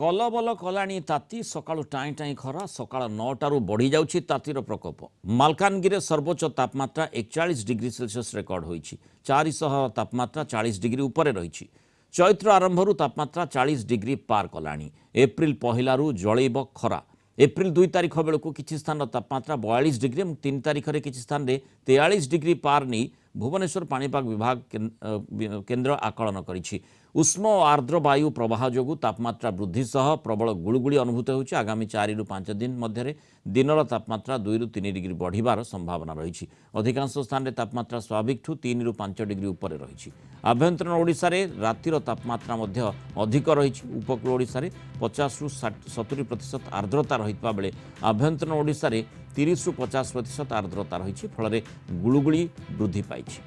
କଲବଲ କଲାଣି ତାତି ସକାଳୁ ଟାଇଁ ଟାଇଁ ଖରା ସକାଳ 9ଟାରୁ ବଢ଼ି ଯାଉଛି ତାତିର ପ୍ରକୋପ। ମାଲକାନଗିରିରେ ସର୍ବୋଚ୍ଚ ତାପମାତ୍ରା 41 ଡିଗ୍ରୀ ସେଲସିୟସ୍ ରେକର୍ଡ ହୋଇଛି। 400 ତାପମାତ୍ରା 40 ଡିଗ୍ରୀ ଉପରେ ରହିଛି। ଚୈତ୍ର ଆରମ୍ଭରୁ ତାପମାତ୍ରା 40 ଡିଗ୍ରୀ ପାର କଲାଣି। ଏପ୍ରିଲ ପହିଲାରୁ ଜଳେଇବ ଖରା। ଏପ୍ରିଲ 2 ତାରିଖ ବେଳକୁ କିଛି ସ୍ଥାନର ତାପମାତ୍ରା 42 ଡିଗ୍ରୀ ଏବଂ 3 ତାରିଖରେ କିଛି ସ୍ଥାନରେ 43 ଡିଗ୍ରୀ ପାର ନେଇ ଭୁବନେଶ୍ୱର ପାଣିପାଗ ବିଭାଗ କେନ୍ଦ୍ର ଆକଳନ କରିଛି। ଉଷ୍ମ ଓ ଆର୍ଦ୍ର ବାୟୁ ପ୍ରବାହ ଯୋଗୁଁ ତାପମାତ୍ରା ବୃଦ୍ଧି ସହ ପ୍ରବଳ ଗୁଳୁଗୁଳି ଅନୁଭୂତ ହେଉଛି। ଆଗାମୀ 4ରୁ 5 ଦିନ ମଧ୍ୟରେ ଦିନର ତାପମାତ୍ରା 2ରୁ 3 ଡିଗ୍ରୀ ବଢ଼ିବାର ସମ୍ଭାବନା ରହିଛି। ଅଧିକାଂଶ ସ୍ଥାନରେ ତାପମାତ୍ରା ସ୍ୱାଭାବିକଠୁ 3ରୁ 5 ଡିଗ୍ରୀ ଉପରେ ରହିଛି। ଆଭ୍ୟନ୍ତରୀଣ ଓଡ଼ିଶାରେ ରାତିର ତାପମାତ୍ରା ମଧ୍ୟ ଅଧିକ ରହିଛି। ଉପକୂଳ ଓଡ଼ିଶାରେ 50ରୁ 70% ଆର୍ଦ୍ରତା ରହିଥିବା ବେଳେ ଆଭ୍ୟନ୍ତରୀଣ ଓଡ଼ିଶାରେ 30ରୁ 50% ଆର୍ଦ୍ରତା ରହିଛି। ଫଳରେ ଗୁଳୁଗୁଳି ବୃଦ୍ଧି ପାଇଛି।